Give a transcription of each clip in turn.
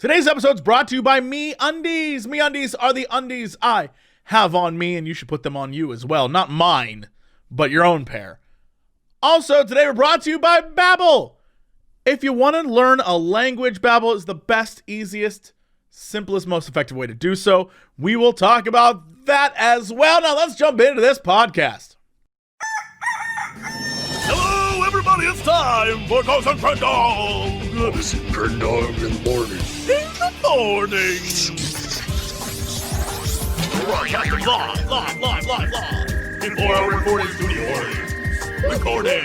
Today's episode is brought to you by Me Undies. Me Undies are the undies I have on me, and you should put them on you as well. Not mine, but your own pair. Also, today we're brought to you by Babbel. If you want to learn a language, Babbel is the best, easiest, simplest, most effective way to do so. We will talk about that as well. Now let's jump into this podcast. Hello, everybody, it's time for Ghost and Crendor. Crendor in the morning. In the morning. Live. Before our recording studio audience. Recording.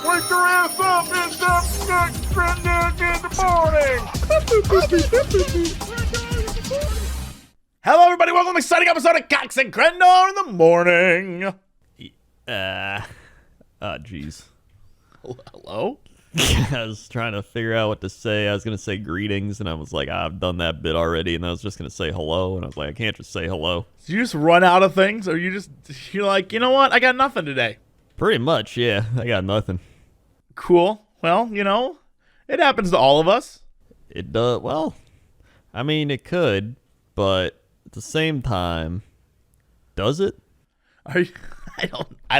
Wake your ass up, it's up next Crendor in the morning. Hello, everybody. Welcome to an exciting episode of Cox and Crendor in the morning. Jeez. Hello? I was trying to figure out what to say. I was going to say greetings, and I was like, I've done that bit already, and I was just going to say hello, and I was like, I can't just say hello. Did you just run out of things, or you're like, you know what? I got nothing today. Pretty much, yeah. I got nothing. Cool. Well, it happens to all of us. It does. Well, I mean, it could, but at the same time, does it? I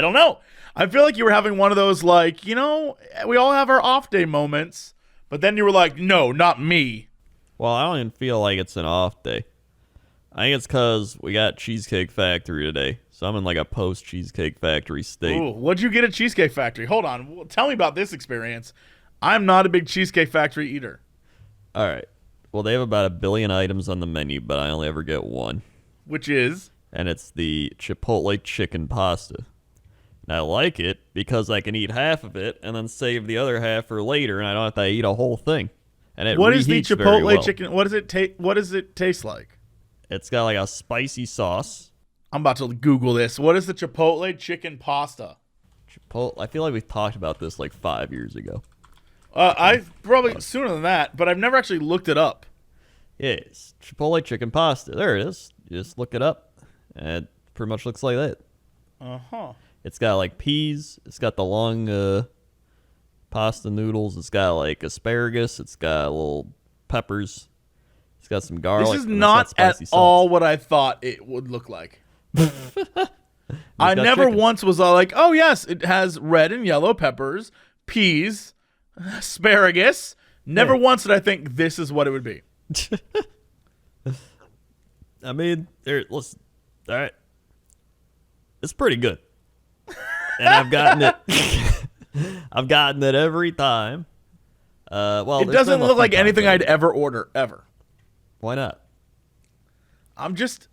don't know. I feel like you were having one of those, like, we all have our off day moments, but then you were like, no, not me. Well, I don't even feel like it's an off day. I think it's because we got Cheesecake Factory today, so I'm in like a post-Cheesecake Factory state. Ooh, what'd you get at Cheesecake Factory? Hold on. Tell me about this experience. I'm not a big Cheesecake Factory eater. All right. Well, they have about 1 billion items on the menu, but I only ever get one. Which is? And it's the Chipotle chicken pasta. And I like it because I can eat half of it and then save the other half for later, and I don't have to eat a whole thing. And it What is the reheats very well. Chipotle chicken? What does it taste like? It's got like a spicy sauce. I'm about to Google this. What is the Chipotle chicken pasta? Chipotle. I feel like we talked about this like 5 years ago. I probably sooner than that, but I've never actually looked it up. Yes, Chipotle chicken pasta. There it is. You just look it up, and it pretty much looks like that. Uh-huh. It's got like peas. It's got the long pasta noodles. It's got like asparagus. It's got little peppers. It's got some garlic. This is not at all what I thought it would look like. I never chicken. once was all like, oh yes, it has red and yellow peppers, peas, asparagus. Never once did I think this is what it would be. I mean, listen, all right. It's pretty good. And I've gotten it. I've gotten it every time. Well, it doesn't look like anything I'd ever order, ever. Why not? I just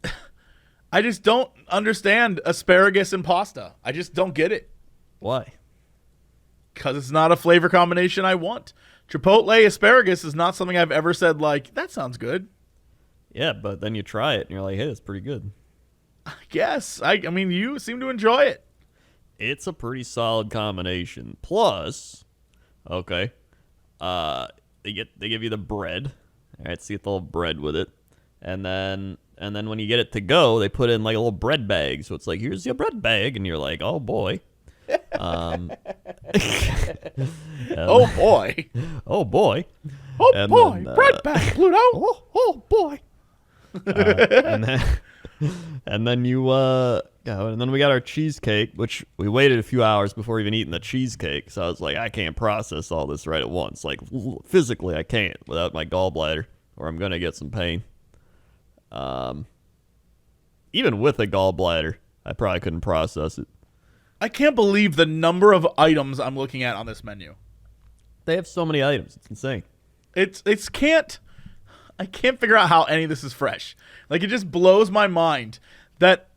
don't understand asparagus and pasta. I just don't get it. Why? Because it's not a flavor combination I want. Chipotle asparagus is not something I've ever said, like, that sounds good. Yeah, but then you try it and you're like, hey, it's pretty good. I guess. I mean, you seem to enjoy it. It's a pretty solid combination. Plus, okay, they give you the bread. All right, so you get the little bread with it, and then when you get it to go, they put in like a little bread bag. So it's like, here's your bread bag, and you're like, oh boy. Oh boy. Oh boy. Oh And boy. then, Bread bag, Pluto. Oh boy. And then you and then we got our cheesecake, which we waited a few hours before even eating the cheesecake. So I was like, I can't process all this right at once. Like physically, I can't without my gallbladder, or I'm gonna get some pain. Even with a gallbladder, I probably couldn't process it. I can't believe the number of items I'm looking at on this menu. They have so many items; it's insane. I can't figure out how any of this is fresh. Like, it just blows my mind that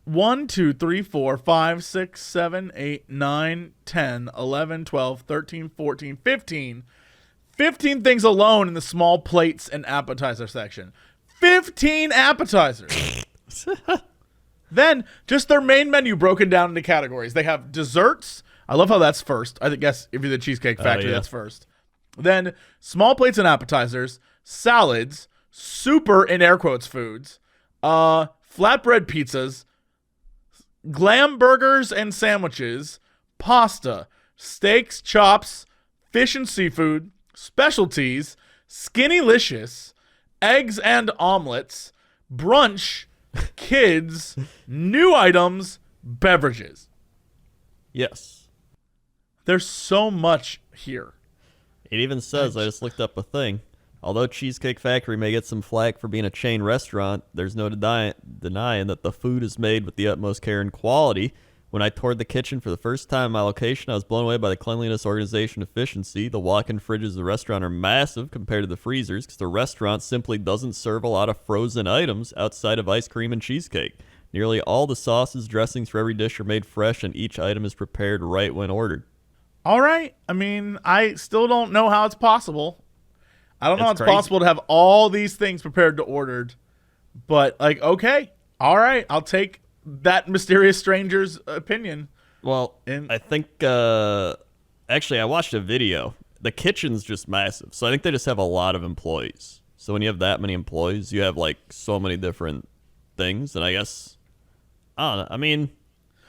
1, 2, 3, 4, 5, 6, 7, 8, 9, 10, 11, 12, 13, 14, 15 things alone in the small plates and appetizer section. 15 appetizers. Then, just their main menu broken down into categories. They have desserts. I love how that's first. I guess if you're the Cheesecake Factory, that's first. Then, small plates and appetizers, salads, super, in air quotes, foods, flatbread pizzas, glam burgers and sandwiches, pasta, steaks, chops, fish and seafood, specialties, Skinnylicious, eggs and omelets, brunch, kids, new items, beverages. Yes. There's so much here. It even says, I just looked up a thing. Although Cheesecake Factory may get some flack for being a chain restaurant, there's no denying that the food is made with the utmost care and quality. When I toured the kitchen for the first time at my location, I was blown away by the cleanliness, organization, efficiency. The walk-in fridges of the restaurant are massive compared to the freezers because the restaurant simply doesn't serve a lot of frozen items outside of ice cream and cheesecake. Nearly all the sauces, dressings for every dish are made fresh, and each item is prepared right when ordered. All right. I mean, I still don't know how it's possible. I don't know how it's crazy. possible to have all these things prepared to ordered. But, like, okay. All right. I'll take that mysterious stranger's opinion. Well, I think, actually, I watched a video. The kitchen's just massive. So I think they just have a lot of employees. So when you have that many employees, you have, like, so many different things. And I guess, I don't know. I mean,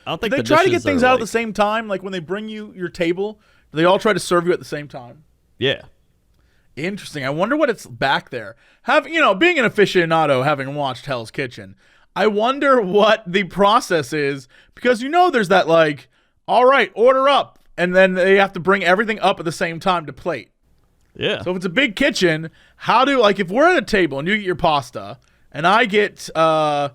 I don't think They the try to get dishes things are, out like, at the same time. Like, when they bring you your table, do they all try to serve you at the same time? Yeah. Interesting. I wonder what it's back there. Being an aficionado, having watched Hell's Kitchen, I wonder what the process is, because there's that, like, all right, order up, and then they have to bring everything up at the same time to plate. Yeah. So if it's a big kitchen, if we're at a table and you get your pasta and I get a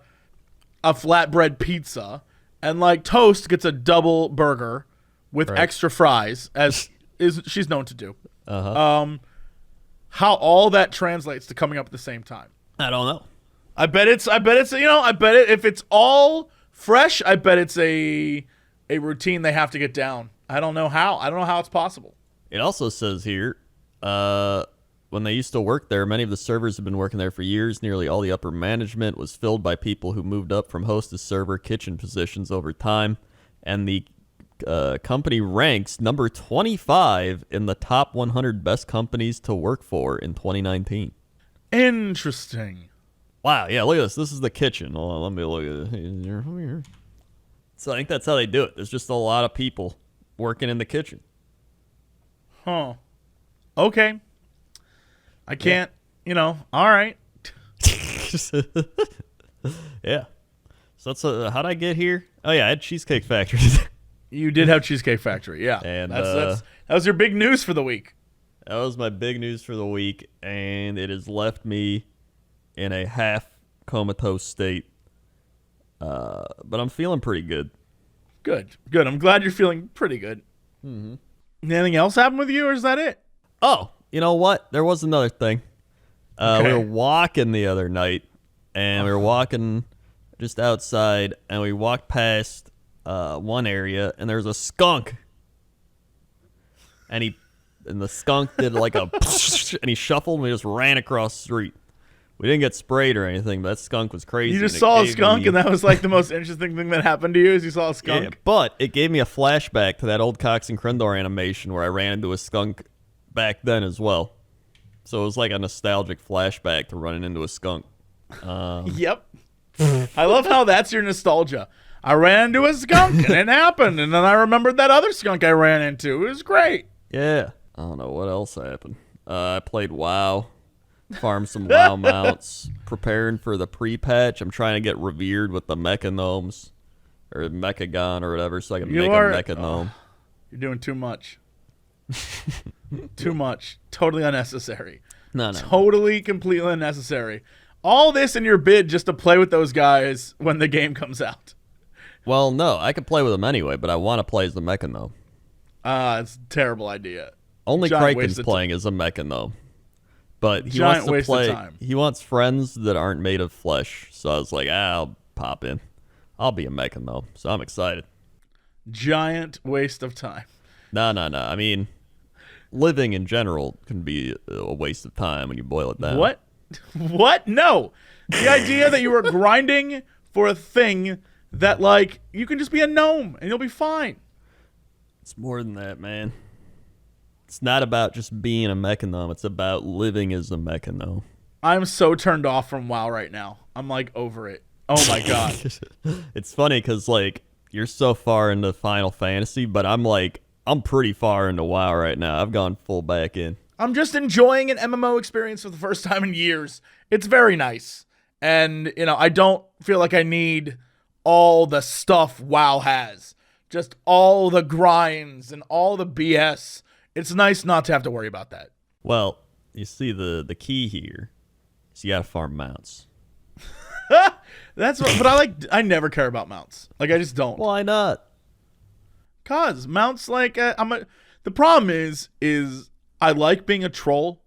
flatbread pizza and, like, Toast gets a double burger with extra fries, as she's known to do. Uh-huh. How all that translates to coming up at the same time. I don't know. I bet if it's all fresh, I bet it's a routine they have to get down. I don't know how. I don't know how it's possible. It also says here, when they used to work there, many of the servers have been working there for years. Nearly all the upper management was filled by people who moved up from host to server kitchen positions over time. And the company ranks number 25 in the top 100 best companies to work for in 2019. Interesting. Wow, yeah, look at this. This is the kitchen. Hold on, let me look at it. So I think that's how they do it. There's just a lot of people working in the kitchen. Huh. Okay. I can't, all right. Yeah. So that's how'd I get here? Oh, yeah, I had Cheesecake Factory. You did have Cheesecake Factory, yeah. And that was your big news for the week. That was my big news for the week, and it has left me in a half comatose state. But I'm feeling pretty good. Good. I'm glad you're feeling pretty good. Mm-hmm. Anything else happen with you, or is that it? Oh, you know what? There was another thing. Okay. We were walking the other night, and we were walking just outside, and we walked past one area, and there was a skunk. And the skunk did like a and he shuffled, and we just ran across the street. We didn't get sprayed or anything, but that skunk was crazy. You just saw a skunk, and that was like the most interesting thing that happened to you is you saw a skunk? Yeah, but it gave me a flashback to that old Cox and Crendor animation where I ran into a skunk back then as well. So it was like a nostalgic flashback to running into a skunk. Yep. I love how that's your nostalgia. I ran into a skunk, and it happened, and then I remembered that other skunk I ran into. It was great. Yeah. I don't know what else happened. I played WoW. Farm some WoW mounts, preparing for the pre-patch. I'm trying to get revered with the Mecha Gnomes, or Mechagon, or whatever, so I can make a Mecha Gnome. You're doing too much. Too much. Totally unnecessary. No. Totally, completely unnecessary. All this in your bid just to play with those guys when the game comes out. Well, no, I could play with them anyway, but I want to play as the Mecha Gnome. It's a terrible idea. Only Giant Kraken's waste of playing as a Mecha Gnome. But he Giant wants to waste of play. time. He wants friends that aren't made of flesh. So I was like, I'll pop in. I'll be a Mecha Gnome. So I'm excited. Giant waste of time. No. I mean, living in general can be a waste of time when you boil it down. What? What? No. The idea that you were grinding for a thing that, like, you can just be a gnome and you'll be fine. It's more than that, man. It's not about just being a Mecha Gnome. It's about living as a Mecha Gnome. I'm so turned off from WoW right now. I'm, like, over it. Oh, my God. It's funny because, like, you're so far into Final Fantasy, but I'm pretty far into WoW right now. I've gone full back in. I'm just enjoying an MMO experience for the first time in years. It's very nice. And, I don't feel like I need all the stuff WoW has. Just all the grinds and all the BS. It's nice not to have to worry about that. Well, you see, the key here is you gotta farm mounts. But I never care about mounts. Like, I just don't. Why not? Cause mounts, the problem is I like being a troll,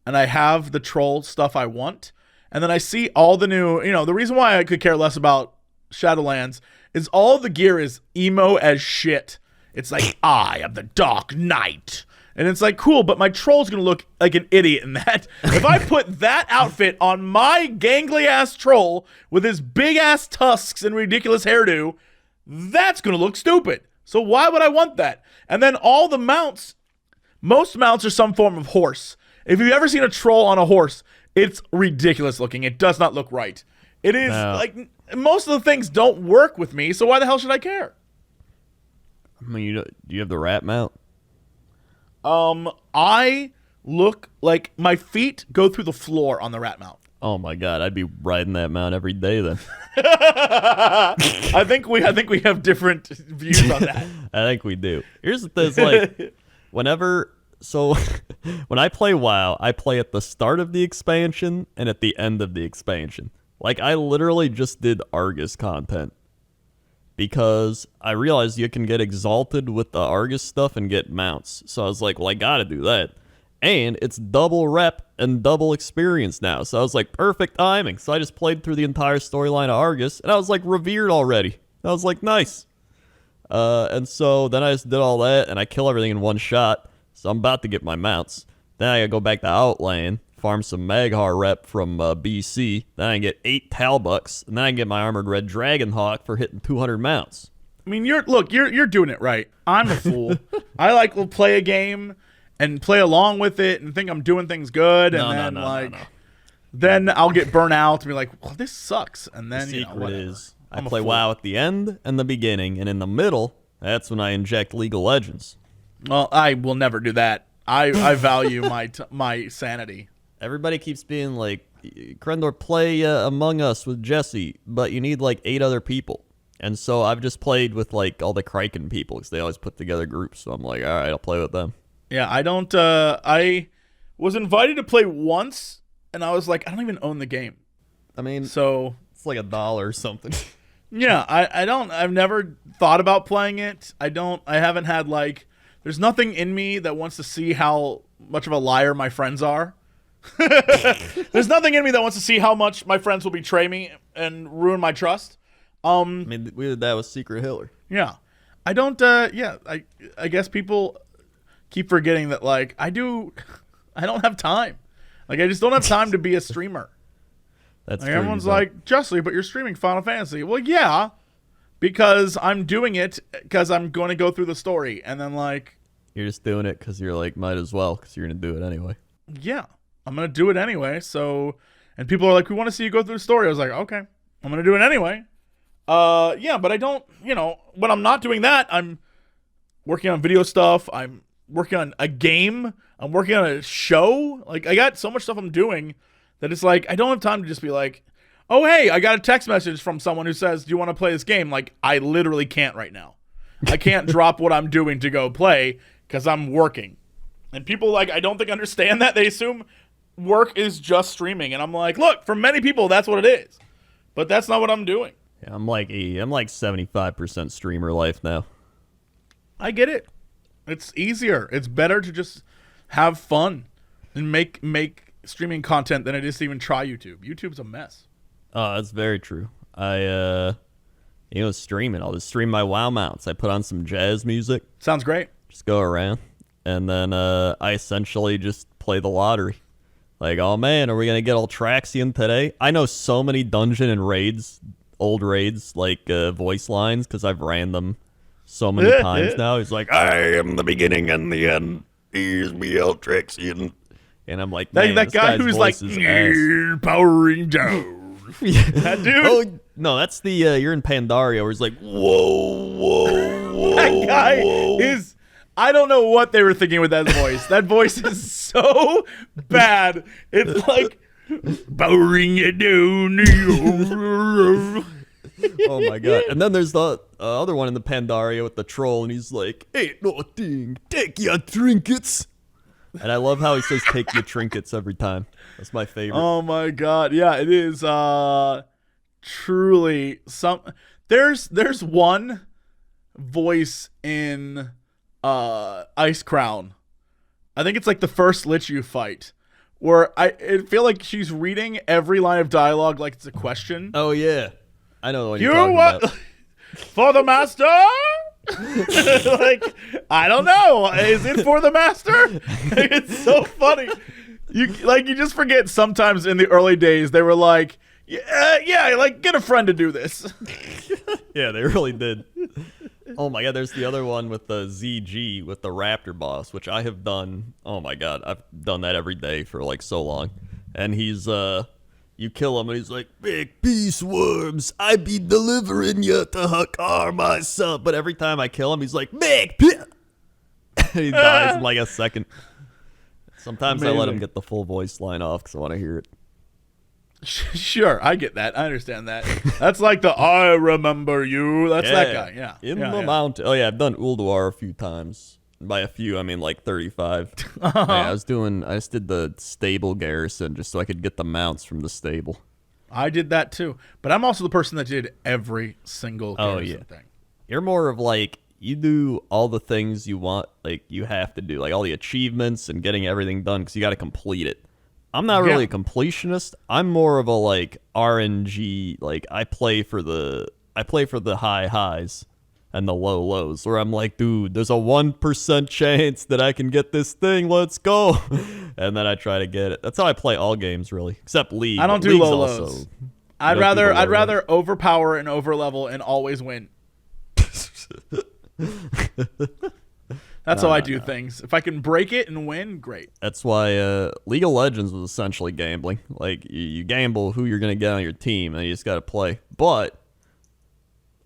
and I have the troll stuff I want. And then I see all the new, the reason why I could care less about Shadowlands is all the gear is emo as shit. It's like, I am the Dark Knight. And it's like, cool, but my troll's going to look like an idiot in that. If I put that outfit on my gangly-ass troll with his big-ass tusks and ridiculous hairdo, that's going to look stupid. So why would I want that? And then all the mounts, most mounts are some form of horse. If you've ever seen a troll on a horse, it's ridiculous looking. It does not look right. It is most of the things don't work with me, so why the hell should I care? I mean, do you have the rat mount? I look like my feet go through the floor on the rat mount. Oh my god, I'd be riding that mount every day then. I think we have different views on that. I think we do. Here's the thing, like when I play WoW, I play at the start of the expansion and at the end of the expansion. Like, I literally just did Argus content because I realized you can get exalted with the Argus stuff and get mounts. So I was like, well, I gotta do that. And it's double rep and double experience now. So I was like, perfect timing. So I just played through the entire storyline of Argus, and I was like revered already. I was like, nice. And so then I just did all that, and I kill everything in one shot. So I'm about to get my mounts. Then I gotta go back to Outland, farm some Maghar rep from BC. Then I get 8 Talbucks, and then I get my Armored Red Dragonhawk for hitting 200 mounts. I mean, you're doing it right. I'm a fool. I will play a game and play along with it and think I'm doing things good, and then I'll get burnt out and be like, well, this sucks. And then the secret whatever. is I play WoW at the end and the beginning, and in the middle, that's when I inject League of Legends. Well, I will never do that. I value my sanity. Everybody keeps being like, Crendor, play Among Us with Jesse, but you need like 8 other people. And so I've just played with like all the Kraken people because they always put together groups. So I'm like, all right, I'll play with them. Yeah, I don't. I was invited to play once, and I was like, I don't even own the game. I mean, so it's like $1 or something. Yeah, I don't. I've never thought about playing it. I haven't had like. There's nothing in me that wants to see how much of a liar my friends are. There's nothing in me that wants to see how much my friends will betray me and ruin my trust. I mean, we did that with Secret Hitler. Yeah, I don't. I guess people keep forgetting that like I don't have time. Like I just don't have time to be a streamer. That's like, true. Everyone's like, Justly, but you're streaming Final Fantasy. Well, yeah, because I'm doing it because I'm going to go through the story, and then like you're just doing it because you're like might as well because you're gonna do it anyway. Yeah, I'm gonna do it anyway. So, and people are like, we want to see you go through the story. I was like, okay, I'm gonna do it anyway. Yeah, but I don't. When I'm not doing that, I'm working on video stuff. I'm working on a game. I'm working on a show. Like I got so much stuff I'm doing that it's like I don't have time to just be like, oh hey, I got a text message from someone who says, do you want to play this game? Like I literally can't right now. I can't drop what I'm doing to go play because I'm working. And people like I don't think understand that. They assume work is just streaming, and I'm like, look, for many people that's what it is, but that's not what I'm doing. Yeah, I'm like 75% streamer life now. I get it. It's easier. It's better to just have fun and make streaming content than it is to even try YouTube. YouTube's a mess. Oh, that's very true. I streaming. I'll just stream my WoW mounts. I put on some jazz music. Sounds great. Just go around, and then I essentially just play the lottery. Like, oh man, are we gonna get all Traxian today? I know so many dungeon and raids, old raids, like voice lines because I've ran them so many times now. He's like, I am the beginning and the end. Here's me, Altraxian. and I'm like, man, that this guy guy's who's voice like, is ass. powering down. That dude. Oh no, that's the you're in Pandaria where he's like, Whoa, whoa, whoa. That guy whoa. is. I don't know what they were thinking with that voice. That voice is so bad. It's like bowing it down. Oh my god! And then there's the other one in the Pandaria with the troll, and he's like, "Ain't no thing, take your trinkets." And I love how he says "take your trinkets" every time. That's my favorite. Oh my god! Yeah, it is. Truly some. There's one voice in Ice Crown. I think it's like the first Lich you fight, where I feel like she's reading every line of dialogue like it's a question. Oh yeah, I know what You you're talking what about. for the master? Like, I don't know. Is it for the master? It's so funny. You just forget sometimes in the early days they were like, yeah, like get a friend to do this. Yeah, they really did. Oh my god, there's the other one with the ZG with the raptor boss, which I have done. Oh my god, I've done that every day for like so long. And he's you kill him and he's like, "Big peace worms, I be delivering you to Hakar myself." But every time I kill him, he's like, "Big peace." He dies in like a second. Sometimes I let him get the full voice line off because I want to hear it. Sure, I get that. I understand that. That's like the "I remember you." That's that guy. Yeah. In yeah, the mountain. Oh yeah, I've done Ulduar a few times. By a few, I mean like 35. Yeah, I just did the stable garrison just so I could get the mounts from the stable. I did that too, but I'm also the person that did every single garrison thing. You're more of like, you do all the things you want, like you have to do, like all the achievements and getting everything done because you got to complete it. I'm not really a completionist. I'm more of a like RNG. Like I play for the high highs and the low lows, where I'm like, dude, there's a 1% chance that I can get this thing. Let's go, and then I try to get it. That's how I play all games, really, except League. I don't do low lows. I'd rather overpower and overlevel and always win. That's how I do things. If I can break it and win, great. That's why League of Legends was essentially gambling. Like, you gamble who you're going to get on your team, and you just got to play. But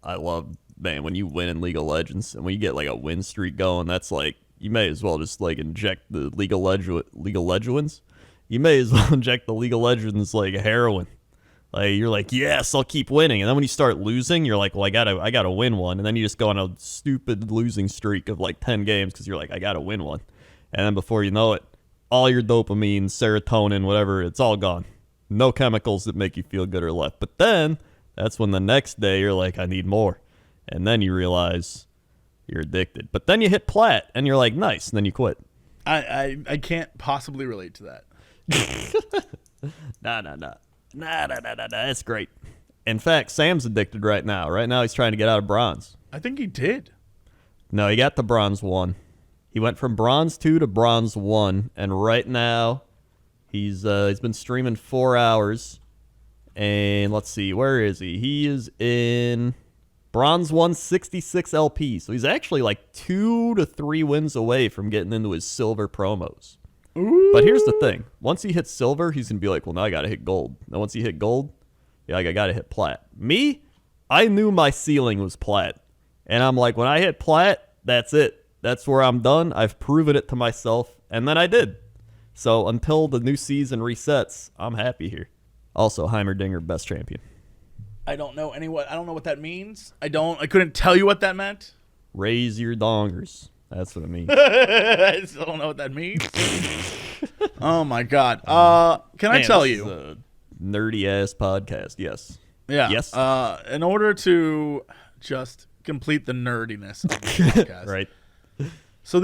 I love, man, when you win in League of Legends, and when you get, like, a win streak going, that's like, you may as well just, like, inject the League of Legends. You may as well inject the League of Legends, like, heroin. Like, you're like, yes, I'll keep winning. And then when you start losing, you're like, well, I gotta win one. And then you just go on a stupid losing streak of like 10 games because you're like, I gotta win one. And then before you know it, all your dopamine, serotonin, whatever, it's all gone. No chemicals that make you feel good are left. But then that's when the next day you're like, I need more. And then you realize you're addicted. But then you hit plat and you're like, nice. And then you quit. I can't possibly relate to that. Nah. That's great. In fact, Sam's addicted right now. Right now, he's trying to get out of bronze. I think he did. No, he got to bronze 1. He went from bronze 2 to bronze 1, and right now, he's been streaming 4 hours. And let's see, where is he? He is in bronze 1, 66 LP. So he's actually like 2 to 3 wins away from getting into his silver promos. Ooh. But here's the thing. Once he hits silver, he's going to be like, well, now I got to hit gold. And once he hit gold, yeah, I got to hit plat. Me, I knew my ceiling was plat. And I'm like, when I hit plat, that's it. That's where I'm done. I've proven it to myself. And then I did. So until the new season resets, I'm happy here. Also, Heimerdinger, best champion. I don't know what that means. I couldn't tell you what that meant. Raise your dongers. That's what it means. I still don't know what that means. Oh my god. Can I tell you? This is a nerdy ass podcast. Yes. Yeah. Yes. In order to just complete the nerdiness of the podcast. Right. So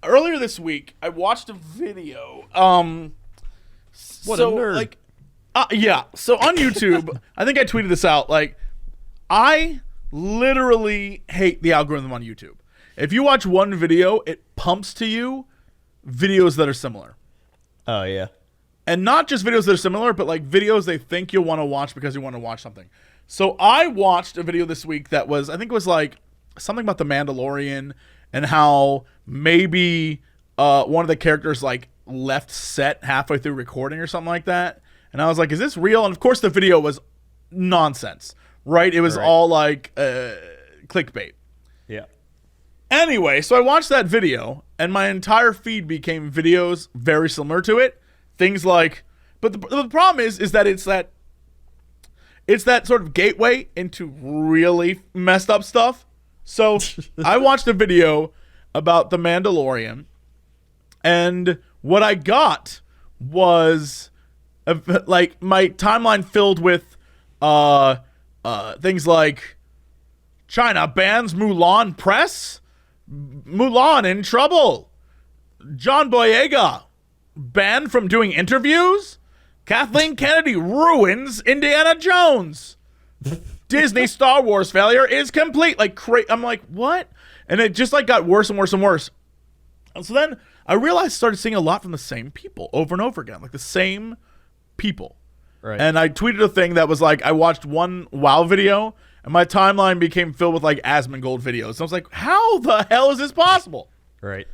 earlier this week, I watched a video. What a nerd. Yeah. So on YouTube, I think I tweeted this out. Like, I literally hate the algorithm on YouTube. If you watch one video, it pumps to you videos that are similar. Oh, yeah. And not just videos that are similar, but like videos they think you'll want to watch because you want to watch something. So I watched a video this week that was, I think it was like something about the Mandalorian and how maybe one of the characters like left set halfway through recording or something like that. And I was like, is this real? And of course the video was nonsense, right? It was all like clickbait. Yeah. Anyway, so I watched that video, and my entire feed became videos very similar to it. Things like, but the problem is that it's that sort of gateway into really messed up stuff. So I watched a video about The Mandalorian, and what I got was like my timeline filled with things like China bans Mulan press, Mulan in trouble, John Boyega banned from doing interviews, Kathleen Kennedy ruins Indiana Jones, Disney Star Wars failure is complete. Like, I'm like, what? And it just like got worse and worse and worse. And so then I realized I started seeing a lot from the same people over and over again, like the same people. Right. And I tweeted a thing that was like, I watched one WoW video and my timeline became filled with like Asmongold videos. So I was like, how the hell is this possible? Right.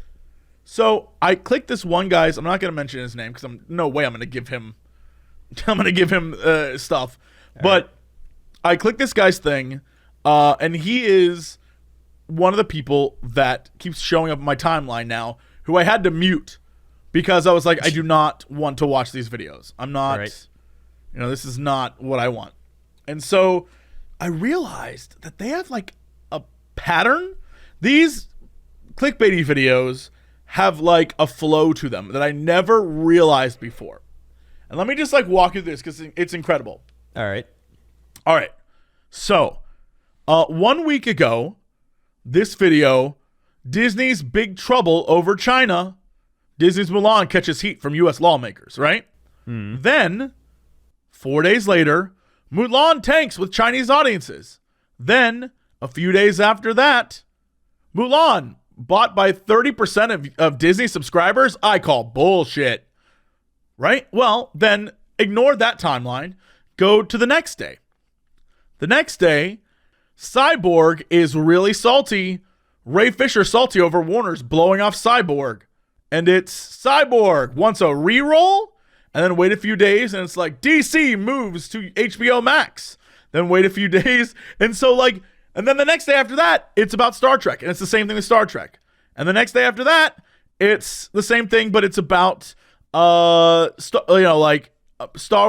So I clicked this one guy's, I'm not going to mention his name because no way I'm going to give him stuff. But I clicked this guy's thing, and he is one of the people that keeps showing up in my timeline now, who I had to mute because I was like, I do not want to watch these videos. I'm not, this is not what I want. And so I realized that they have like a pattern. These clickbaity videos have like a flow to them that I never realized before. And let me just like walk you through this because it's incredible. All right. So 1 week ago, this video, Disney's big trouble over China. Disney's Mulan catches heat from U.S. lawmakers, right? Then, 4 days later, Mulan tanks with Chinese audiences. Then, a few days after that, Mulan bought by 30% of Disney subscribers. I call bullshit. Right? Well, then ignore that timeline. Go to the next day. The next day, Cyborg is really salty. Ray Fisher salty over Warner's blowing off Cyborg. And it's Cyborg wants a reroll, and then wait a few days, and it's like DC moves to HBO Max. Then wait a few days, and so like, and then the next day after that, it's about Star Trek, and it's the same thing with Star Trek. And the next day after that, it's the same thing, but it's about Star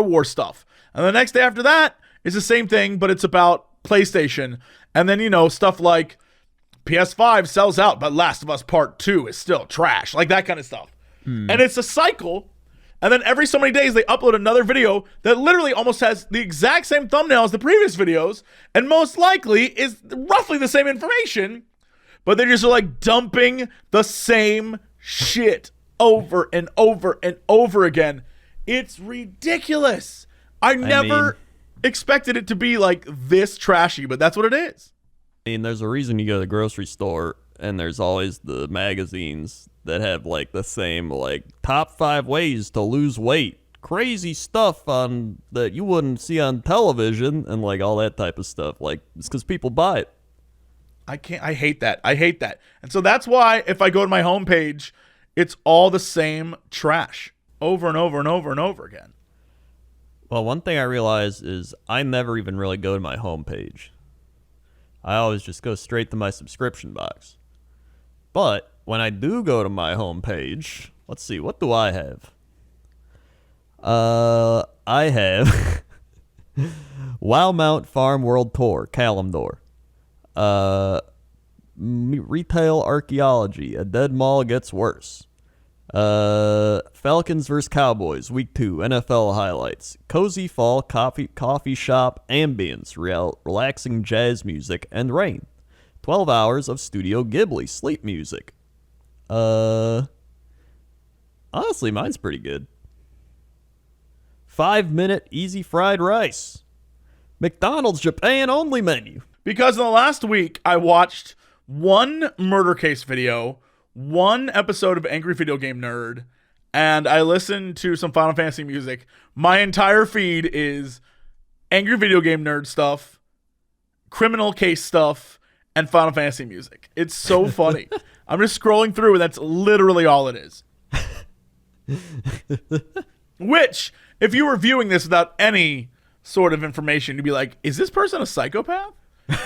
Wars stuff. And the next day after that is the same thing, but it's about PlayStation. And then, stuff like PS5 sells out, but Last of Us Part 2 is still trash. Like that kind of stuff. And it's a cycle. And then every so many days, they upload another video that literally almost has the exact same thumbnail as the previous videos. And most likely is roughly the same information. But they're just like dumping the same shit over and over and over again. It's ridiculous. I never expected it to be like this trashy, but that's what it is. I mean, there's a reason you go to the grocery store and there's always the magazines that have like the same like top 5 ways to lose weight. Crazy stuff on that you wouldn't see on television and like all that type of stuff. Like it's because people buy it. I hate that. And so that's why if I go to my homepage, it's all the same trash over and over and over and over again. Well, one thing I realize is I never even really go to my homepage. I always just go straight to my subscription box. But when I do go to my homepage, let's see, what do I have? I have Wowmount Farm World Tour, Kalimdor. Retail Archaeology, A Dead Mall Gets Worse. Falcons vs. Cowboys, Week 2, NFL highlights. Cozy Fall, coffee shop, ambience, relaxing jazz music, and rain. 12 hours of Studio Ghibli sleep music. Honestly, mine's pretty good. 5-minute easy fried rice. McDonald's Japan only menu. Because in the last week, I watched one murder case video, one episode of Angry Video Game Nerd, and I listened to some Final Fantasy music. My entire feed is Angry Video Game Nerd stuff, criminal case stuff, and Final Fantasy music. It's so funny. I'm just scrolling through, and that's literally all it is. Which, if you were viewing this without any sort of information, you'd be like, is this person a psychopath?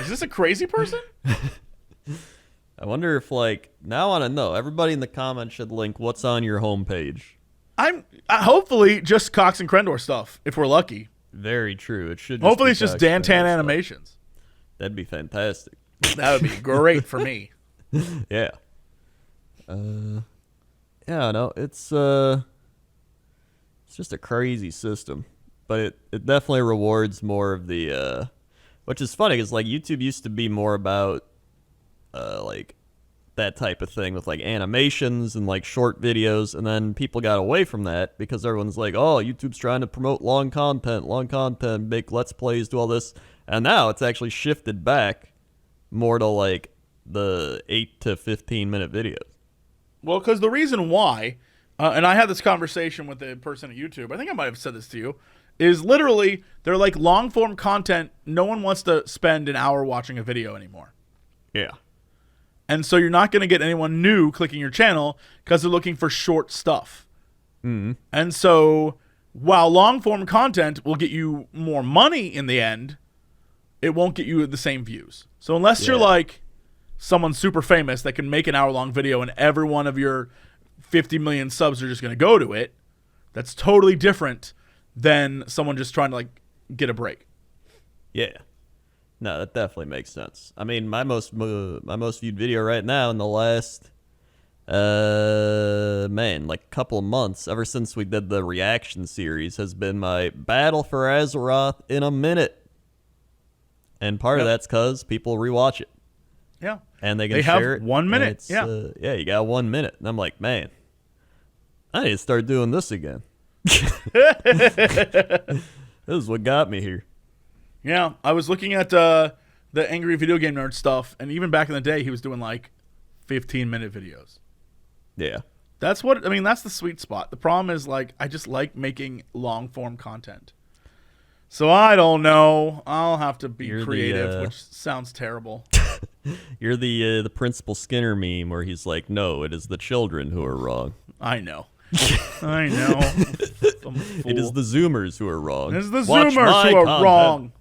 Is this a crazy person? I wonder if, like, now I want to know. Everybody in the comments should link what's on your homepage. I'm hopefully just Cox and Crendor stuff, if we're lucky. Very true. It should. Hopefully it's just Dan Tan animations. That'd be fantastic. That would be great for me. Yeah. Yeah, no, it's just a crazy system, but it definitely rewards more of the which is funny because like YouTube used to be more about like that type of thing with like animations and like short videos, and then people got away from that because everyone's like, oh, YouTube's trying to promote long content, make let's plays, do all this, and now it's actually shifted back more to like the 8 to 15 minute videos. Well, because the reason why, and I had this conversation with a person at YouTube, I think I might have said this to you, is literally they're like long form content. No one wants to spend an hour watching a video anymore. Yeah. And so you're not going to get anyone new clicking your channel because they're looking for short stuff. Mm-hmm. And so while long form content will get you more money in the end, it won't get you the same views. So unless you're like someone super famous that can make an hour-long video and every one of your 50 million subs are just going to go to it, that's totally different than someone just trying to like get a break. Yeah. No, that definitely makes sense. I mean, my most viewed video right now in the last like couple of months, ever since we did the reaction series, has been my Battle for Azeroth in a minute. And part of that's because people rewatch it. Yeah. And they can share it. 1 minute. Yeah, you got 1 minute. And I'm like, man, I need to start doing this again. This is what got me here. Yeah, I was looking at the Angry Video Game Nerd stuff, and even back in the day, he was doing like 15-minute videos. Yeah. That's what, I mean, that's the sweet spot. The problem is, like, I just like making long-form content. So I don't know. I'll have to be creative, which sounds terrible. You're the Principal Skinner meme where he's like, no, it is the children who are wrong. I know. I know. It is the Zoomers who are wrong. It is the Zoomers who are wrong.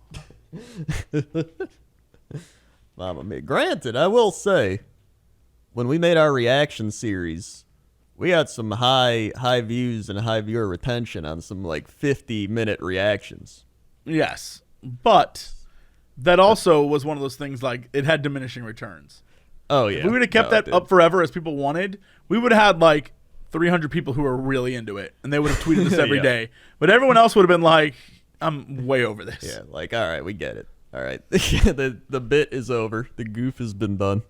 Mama mia. Granted, I will say, when we made our reaction series, we had some high views and high viewer retention on some like 50-minute reactions. Yes, but that also was one of those things like it had diminishing returns. Oh yeah. If we would have kept that up forever as people wanted, we would have had like 300 people who were really into it, and they would have tweeted this every day. But everyone else would have been like, I'm way over this. Yeah, like, all right, we get it. All right. the bit is over. The goof has been done.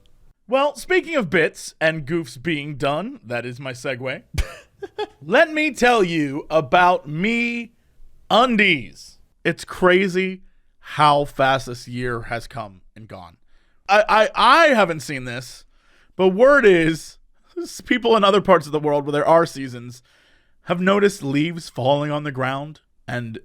Well, speaking of bits and goofs being done, that is my segue. Let me tell you about Me Undies. It's crazy how fast this year has come and gone. I haven't seen this, but word is people in other parts of the world where there are seasons have noticed leaves falling on the ground, and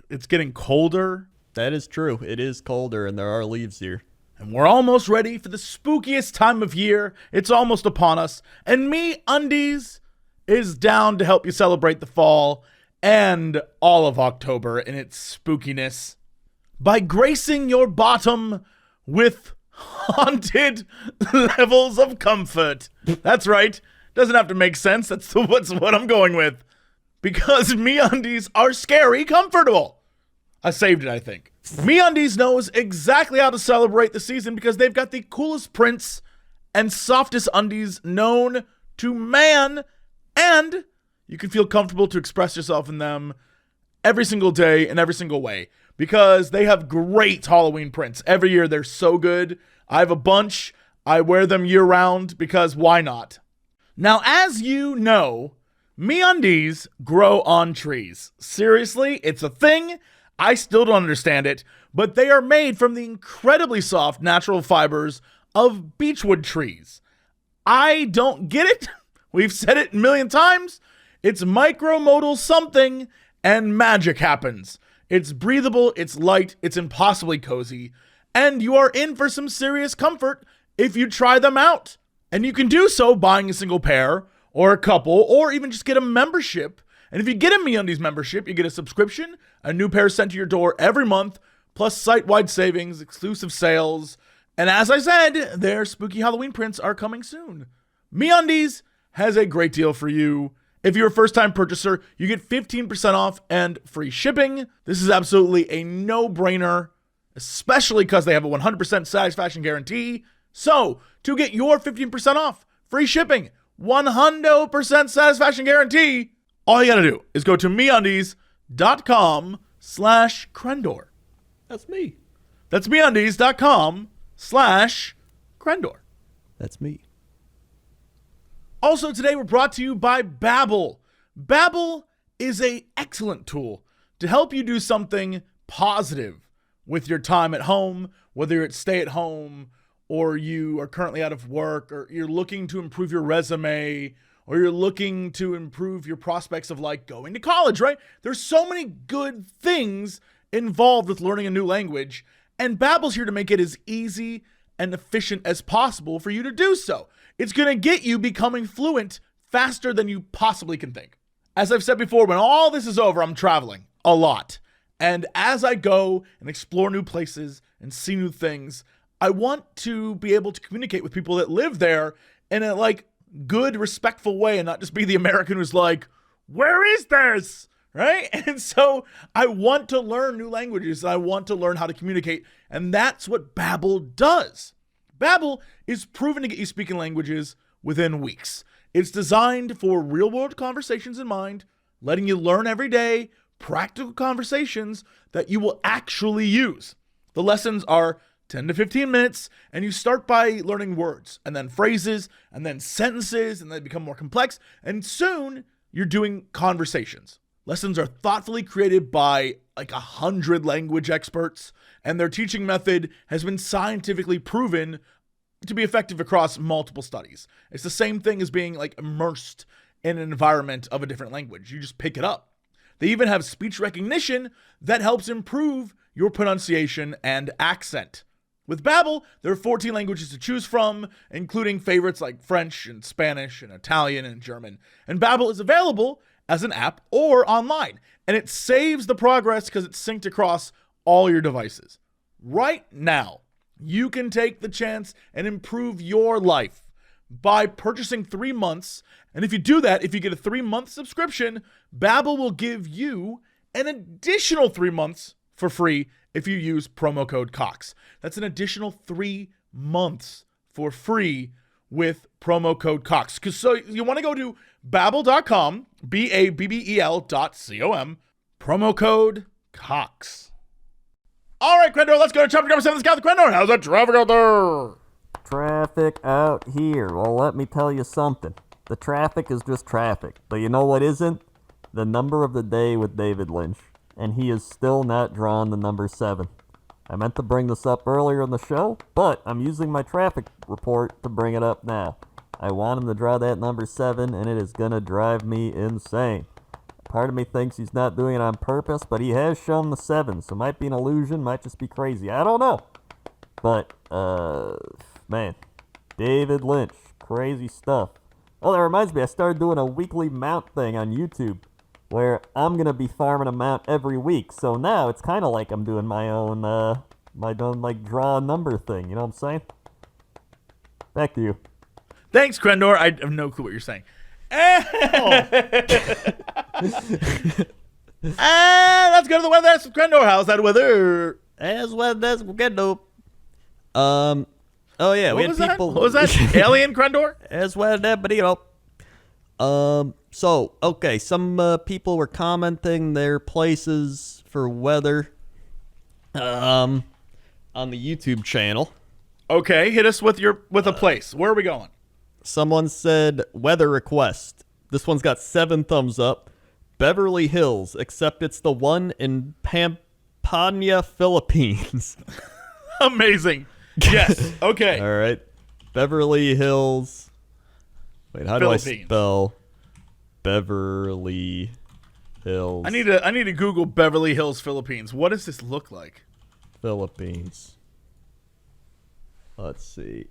it's getting colder. That is true. It is colder, and there are leaves here. And we're almost ready for the spookiest time of year. It's almost upon us. And Me Undies is down to help you celebrate the fall and all of October in its spookiness by gracing your bottom with haunted levels of comfort. That's right. Doesn't have to make sense. That's what I'm going with. Because Me Undies are scary comfortable. I saved it, I think. Me Undies knows exactly how to celebrate the season because they've got the coolest prints and softest undies known to man, and you can feel comfortable to express yourself in them every single day in every single way because they have great Halloween prints. Every year they're so good. I have a bunch. I wear them year round because why not? Now, as you know, Me Undies grow on trees. Seriously, it's a thing. I still don't understand it, but they are made from the incredibly soft natural fibers of beechwood trees. I don't get it. We've said it a million times. It's micromodal something, and magic happens. It's breathable, it's light, it's impossibly cozy, and you are in for some serious comfort if you try them out. And you can do so buying a single pair, or a couple, or even just get a membership. And if you get a MeUndies membership, you get a subscription, a new pair sent to your door every month, plus site-wide savings, exclusive sales, And as I said, their spooky Halloween prints are coming soon. MeUndies has a great deal for you. If you're a first-time purchaser, you get 15% off and free shipping. This is absolutely a no-brainer, especially because they have a 100% satisfaction guarantee. So, to get your 15% off, free shipping, 100% satisfaction guarantee, all you gotta do is go to MeUndies.com/Crendor. That's me. That's MeUndies.com/Crendor. That's me. Also today we're brought to you by Babbel. Babbel is an excellent tool to help you do something positive with your time at home, whether you're at stay at home or you are currently out of work or you're looking to improve your resume or you're looking to improve your prospects of like going to college, right? There's so many good things involved with learning a new language, and Babbel's here to make it as easy and efficient as possible for you to do so. It's going to get you becoming fluent faster than you possibly can think. As I've said before, when all this is over, I'm traveling a lot. And as I go and explore new places and see new things, I want to be able to communicate with people that live there in a like good, respectful way and not just be the American who's like, where is this? Right? And so I want to learn new languages. I want to learn how to communicate. And that's what Babbel does. Babbel is proven to get you speaking languages within weeks. It's designed for real-world conversations in mind, letting you learn every day, practical conversations that you will actually use. The lessons are 10 to 15 minutes, and you start by learning words, and then phrases, and then sentences, and they become more complex, and soon you're doing conversations. Lessons are thoughtfully created by like 100 language experts, and their teaching method has been scientifically proven to be effective across multiple studies. It's the same thing as being like immersed in an environment of a different language. You just pick it up. They even have speech recognition that helps improve your pronunciation and accent. With Babbel, there are 14 languages to choose from, including favorites like French and Spanish and Italian and German. And Babbel is available as an app or online, and it saves the progress because it's synced across all your devices. Right now, you can take the chance and improve your life by purchasing 3 months. And if you do that, if you get a 3-month subscription, Babbel will give you an additional 3 months for free if you use promo code COX. That's an additional 3 months for free with promo code COX. So you want to go to Babbel.com, Babbel.com, promo code COX. All right, Crendor, let's go to chapter number 7 of the Scout the Crendor. How's that traffic out there? Traffic out here. Well, let me tell you something. The traffic is just traffic. But you know what isn't? The number of the day with David Lynch. And he is still not drawn the number 7. I meant to bring this up earlier in the show, but I'm using my traffic report to bring it up now. I want him to draw that number 7, and it is going to drive me insane. Part of me thinks he's not doing it on purpose, but he has shown the 7, so it might be an illusion, might just be crazy. I don't know. But, man, David Lynch, crazy stuff. Oh, that reminds me, I started doing a weekly mount thing on YouTube, where I'm going to be farming a mount every week. So now it's kind of like I'm doing my own like draw a number thing, you know what I'm saying? Back to you. Thanks, Crendor. I have no clue what you're saying. Let's go to the weather. That's Crendor. How's that weather? As well as we get dope. Oh yeah, we had people. What was that? Alien Crendor? As well as that, but you know. So okay, some people were commenting their places for weather. On the YouTube channel. Okay, hit us with a place. Where are we going? Someone said weather request. This one's got 7 thumbs up. Beverly Hills, except it's the one in Pampanga, Philippines. Amazing. Yes. Okay. All right. Beverly Hills. Wait, how do I spell Beverly Hills? I need to Google Beverly Hills, Philippines. What does this look like? Philippines. Let's see.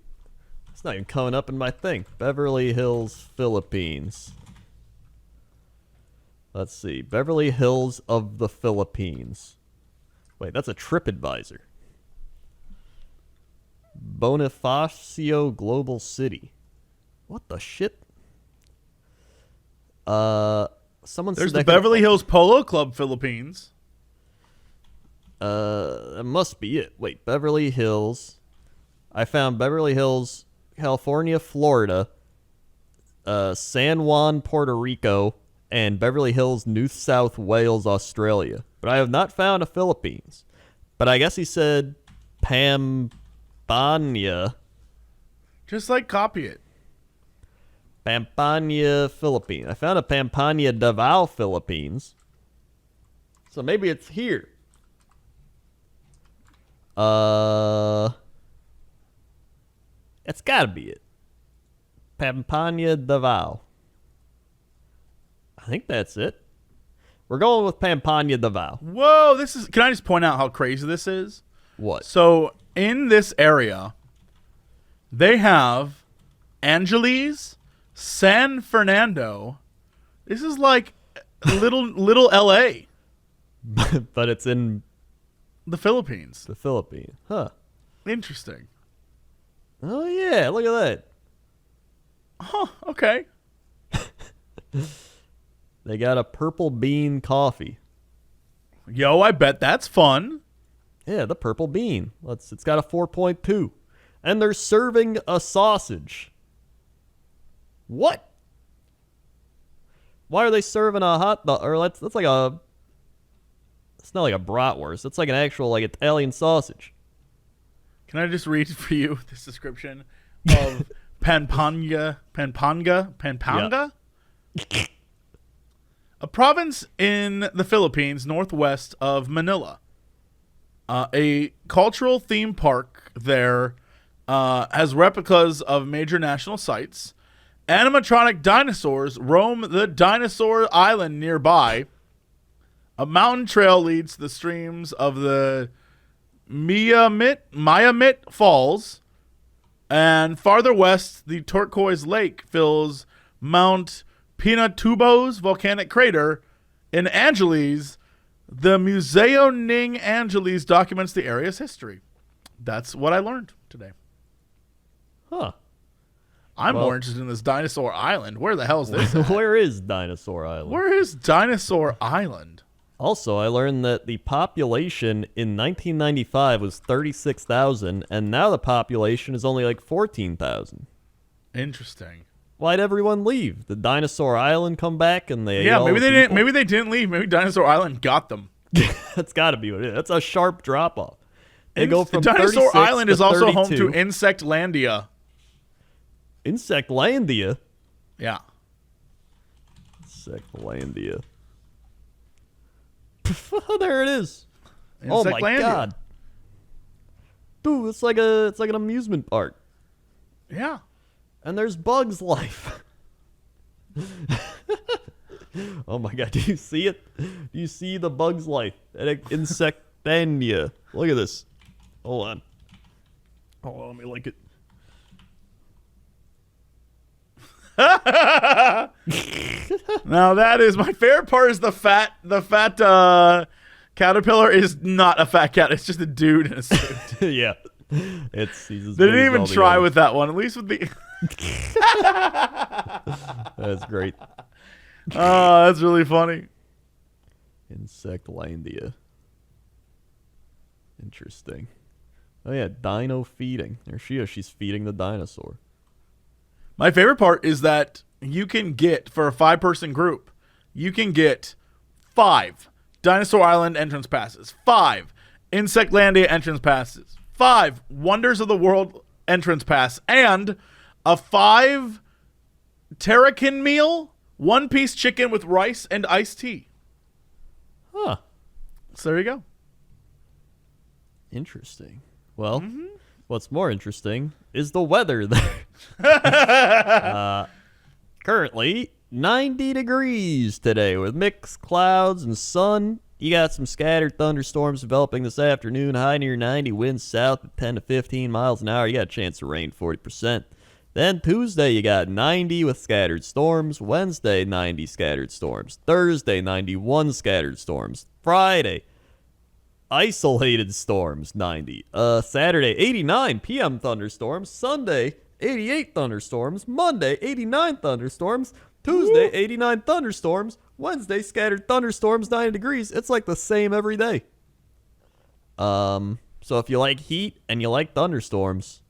It's not even coming up in my thing. Beverly Hills, Philippines. Let's see. Beverly Hills of the Philippines. Wait, that's a TripAdvisor. Bonifacio Global City. What the shit? Someone There's said the that could- Beverly Hills Polo Club, Philippines. That must be it. Wait, Beverly Hills. I found Beverly Hills, California, Florida, San Juan, Puerto Rico, and Beverly Hills, New South Wales, Australia. But I have not found a Philippines. But I guess he said Pampanga. Just like copy it. Pampanga, Philippines. I found a Pampanga, Davao, Philippines. So maybe it's here. It's gotta be it. Pampanga, Davao. I think that's it. We're going with Pampanga, Davao. Whoa, this is. Can I just point out how crazy this is? What? So in this area, they have Angeles, San Fernando. This is like little LA, But it's in the Philippines. the Philippines. Huh. Interesting. Oh, yeah. Look at that. Huh. Okay. They got a purple bean coffee. Yo, I bet that's fun. Yeah, the purple bean. It's got a 4.2. And they're serving a sausage. What? Why are they serving a hot dog? Or that's like a... It's not like a bratwurst. It's like an actual like Italian sausage. Can I just read for you this description of Pampanga? A province in the Philippines, northwest of Manila. A cultural theme park there has replicas of major national sites. Animatronic dinosaurs roam the dinosaur island nearby. A mountain trail leads to the streams of the Mayamit Falls. And farther west, the turquoise lake fills Mount Pinatubo's volcanic crater. In Angeles, the Museo Ning Angeles documents the area's history. That's what I learned today. Huh. I'm more interested in this dinosaur island. Where the hell is this at? Where is Dinosaur Island? Where is Dinosaur Island? Also, I learned that the population in 1995 was 36,000, and now the population is only like 14,000. Interesting. Why'd everyone leave? Did Dinosaur Island come back and they? Yeah, maybe they didn't. Maybe they didn't leave. Maybe Dinosaur Island got them. That's got to be what it is. That's a sharp drop off. They go from Dinosaur 36 Island to is also home 32. to Insectlandia. Insectlandia. Yeah. Insectlandia. There it is. Oh my Insectlandia. god. Dude, it's like an amusement park. Yeah. And there's Bugs Life. Oh my god, do you see it? Do you see the Bugs Life at Insectlandia? Look at this. Hold on, let me link it. Now that is my favorite part. Is the fat caterpillar is not a fat cat. It's just a dude in a suit. Yeah, he's as They big didn't as even all the try others. with that one. At least with the. That's great. Oh, that's really funny. Insectlandia. Interesting. Oh yeah, dino feeding. There she is. She's feeding the dinosaur. My favorite part is that you can get, for a 5-person group, you can get 5 Dinosaur Island entrance passes, 5 Insectlandia entrance passes, 5 Wonders of the World entrance pass, and a 5 Terrakin meal, 1-piece chicken with rice and iced tea. Huh. So there you go. Interesting. Well, what's more interesting is the weather there. Currently, 90 degrees today with mixed clouds and sun. You got some scattered thunderstorms developing this afternoon. High near 90, winds south at 10 to 15 miles an hour. You got a chance of rain, 40%. Then Tuesday, you got 90 with scattered storms. Wednesday, 90 scattered storms. Thursday, 91 scattered storms. Friday, isolated storms, 90. Saturday, 89 p.m. thunderstorms. Sunday, 88 thunderstorms. Monday, 89 thunderstorms. Tuesday, 89 thunderstorms. Wednesday, scattered thunderstorms, 90 degrees. It's like the same every day. So if you like heat and you like thunderstorms,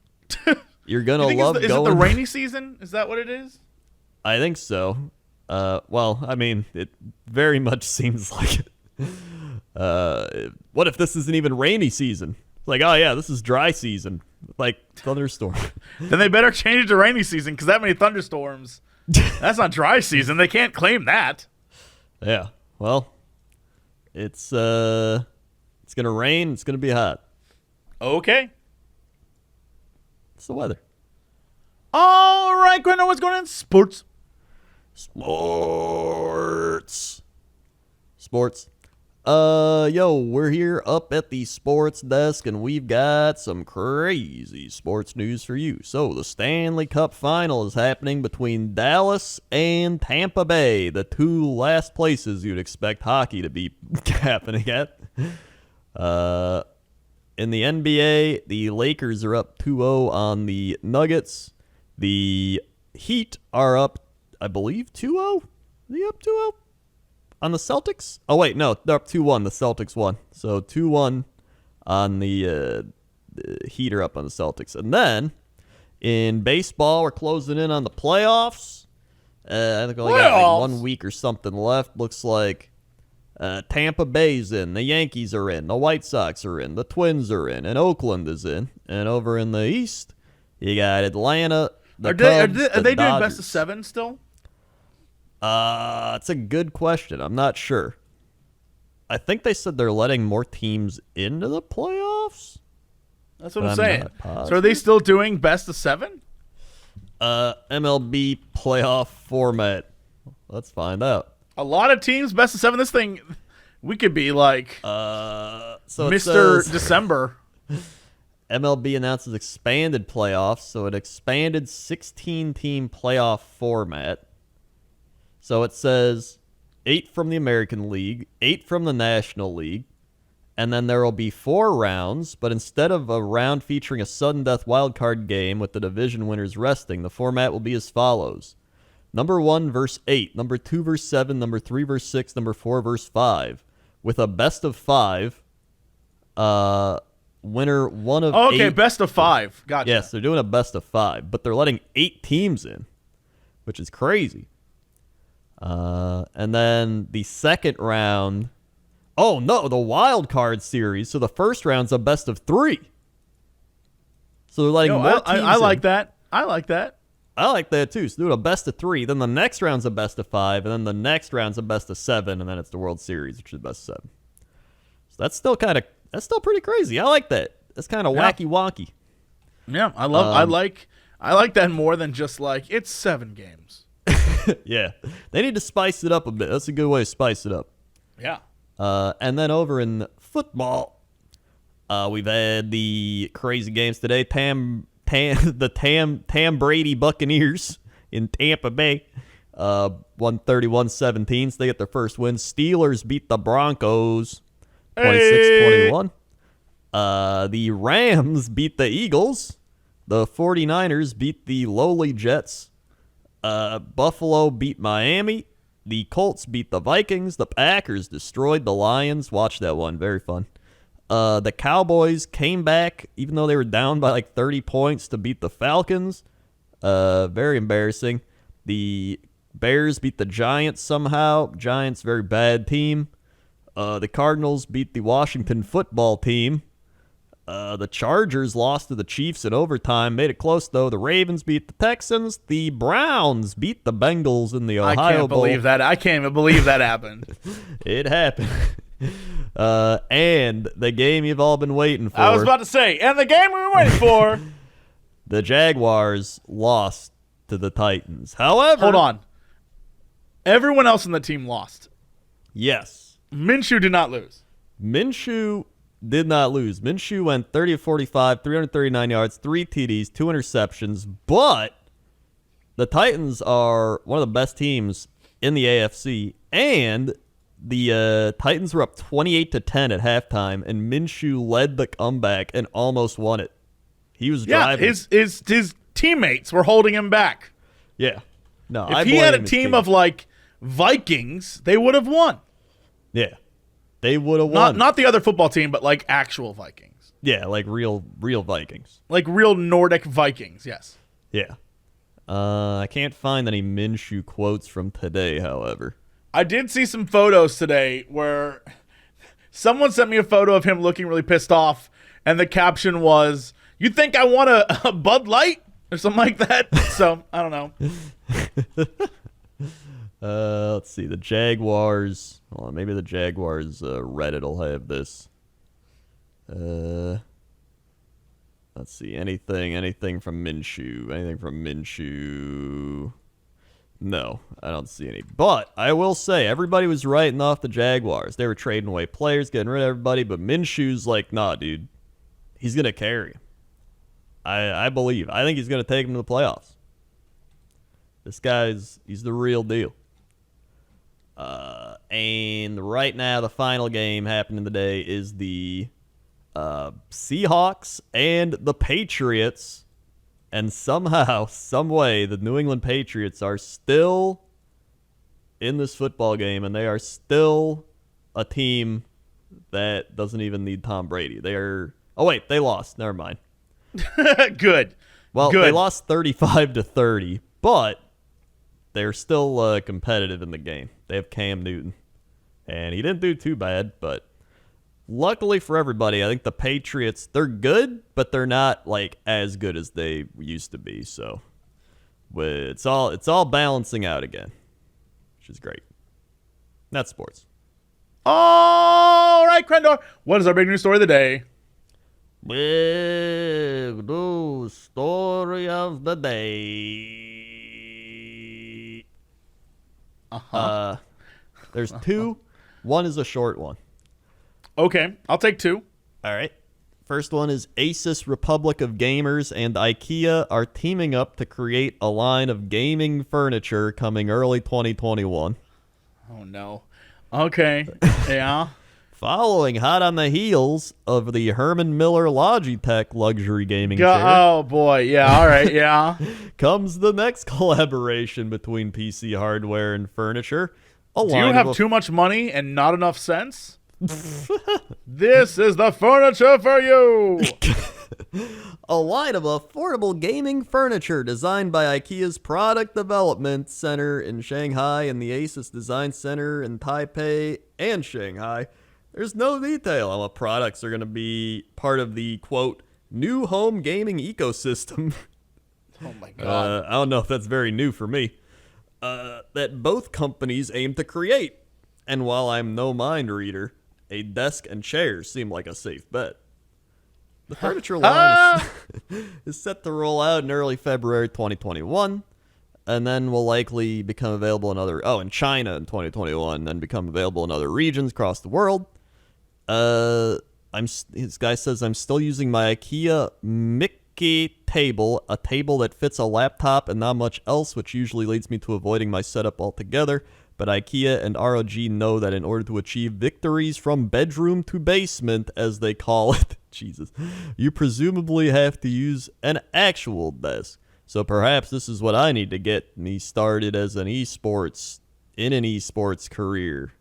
you're gonna love going. Is it the rainy season? Is that what it is? I think so. Well, I mean, it very much seems like it. What if this isn't even rainy season? Like, oh yeah, this is dry season, like thunderstorm. Then they better change it to rainy season because that many thunderstorms. That's not dry season. They can't claim that. Yeah. Well, it's gonna rain. It's gonna be hot. Okay. It's the weather. All right, Crendor, what's going on in sports? Sports. Yo, we're here up at the sports desk, and we've got some crazy sports news for you. So, the Stanley Cup Final is happening between Dallas and Tampa Bay, the two last places you'd expect hockey to be happening at. In the NBA, the Lakers are up 2-0 on the Nuggets. The Heat are up, I believe, 2-0? Are they up 2-0? On the Celtics? Oh, wait, no. They're up 2-1. The Celtics won. So 2-1 on the Heat are up on the Celtics. And then, in baseball, we're closing in on the playoffs. I think we only got like 1 week or something left. Looks like Tampa Bay's in. The Yankees are in. The White Sox are in. The Twins are in. And Oakland is in. And over in the East, you got Atlanta, the Cubs, are they doing Dodgers. best of 7 still? It's a good question. I'm not sure. I think they said they're letting more teams into the playoffs. That's what I'm saying. So are they still doing best of 7? MLB playoff format. Let's find out. A lot of teams best of 7. This thing, we could be like So Mr. December. MLB announces expanded playoffs, so an expanded 16-team playoff format. So it says 8 from the American League, 8 from the National League, and then there will be 4 rounds, but instead of a round featuring a sudden death wildcard game with the division winners resting, the format will be as follows. Number 1 versus 8, number 2 versus 7, number 3 versus 6, number 4 versus 5, with a best of 5, winner 1 of 8. Okay, best of 5. Gotcha. Yes, they're doing a best of 5, but they're letting 8 teams in, which is crazy. And then the second round, oh no, the wild card series. So the first round's a best of 3. So they're letting more teams I like in. that. I like that. I like that too. So doing a best of 3. Then the next round's a best of 5, and then the next round's a best of 7, and then it's the World Series, which is best of 7. So that's still pretty crazy. I like that. That's kind of wacky wonky. Yeah, I like that more than just like it's 7 games. Yeah, they need to spice it up a bit. That's a good way to spice it up. Yeah. And then over in football, we've had the crazy games today. The Tam Brady Buccaneers in Tampa Bay won 31-17, so they get their first win. Steelers beat the Broncos 26-21. The Rams beat the Eagles. The 49ers beat the lowly Jets. Buffalo beat Miami. The Colts beat the Vikings. The Packers destroyed the Lions. Watch that one. Very fun. The Cowboys came back, even though they were down by like 30 points, to beat the Falcons. Very embarrassing. The Bears beat the Giants somehow. Giants, very bad team. The Cardinals beat the Washington football team. The Chargers lost to the Chiefs in overtime. Made it close, though. The Ravens beat the Texans. The Browns beat the Bengals in the Ohio Bowl. I can't even believe that happened. It happened. And the game you've all been waiting for. I was about to say, and the game we were waiting for. The Jaguars lost to the Titans. However... Hold on. Everyone else in the team lost. Yes. Minshew did not lose. Minshew did not lose. Minshew went 30 of 45, 339 yards, 3 TDs, 2 interceptions, but the Titans are one of the best teams in the AFC, and The Titans were up 28-10 at halftime, and Minshew led the comeback and almost won it. He was driving. His teammates were holding him back. Yeah. No, If he had a team of like Vikings, they would have won. Yeah. They would have won. Not the other football team, but like actual Vikings. Yeah, like real Vikings. Like real Nordic Vikings, yes. Yeah. I can't find any Minshew quotes from today, however. I did see some photos today where someone sent me a photo of him looking really pissed off, and the caption was, "You think I want a Bud Light?" or something like that. So, I don't know. Let's see. The Jaguars. Well, maybe the Jaguars Reddit will have this. Let's see. Anything from Minshew? Anything from Minshew? No, I don't see any. But I will say, everybody was writing off the Jaguars. They were trading away players, getting rid of everybody. But Minshew's like, nah, dude. He's going to carry him. I believe. I think he's going to take him to the playoffs. This he's the real deal. And right now, the final game happening today is the Seahawks and the Patriots. And somehow, some way, the New England Patriots are still in this football game, and they are still a team that doesn't even need Tom Brady. Oh, wait, they lost. Never mind. Good. Well, Good. They lost 35-30, but they're still competitive in the game. They have Cam Newton, and he didn't do too bad, but luckily for everybody, I think the Patriots, they're good, but they're not like as good as they used to be. So it's all balancing out again, which is great. That's sports. All right, Crendor. What is our big news story of the day? Big news story of the day. There's two. One is a short one. Okay, I'll take two. All right. First one is Asus Republic of Gamers and IKEA are teaming up to create a line of gaming furniture coming early 2021. Oh, no. Okay, yeah. Following hot on the heels of the Herman Miller Logitech luxury gaming chair, Oh, boy. Yeah, all right, yeah. comes the next collaboration between PC hardware and furniture. Do you have too much money and not enough sense? This is the furniture for you. A line of affordable gaming furniture designed by IKEA's Product Development Center in Shanghai and the Asus Design Center in Taipei and Shanghai. There's no detail on what products are going to be part of the, quote, new home gaming ecosystem. Oh, my God. I don't know if that's very new for me. That both companies aim to create. And while I'm no mind reader, a desk and chairs seem like a safe bet. The furniture line is set to roll out in early February 2021, and then will likely become available in China in 2021, then become available in other regions across the world. This guy says, I'm still using my IKEA Mickey table, a table that fits a laptop and not much else, which usually leads me to avoiding my setup altogether. But IKEA and ROG know that in order to achieve victories from bedroom to basement, as they call it, Jesus, you presumably have to use an actual desk. So perhaps this is what I need to get me started as in an esports career.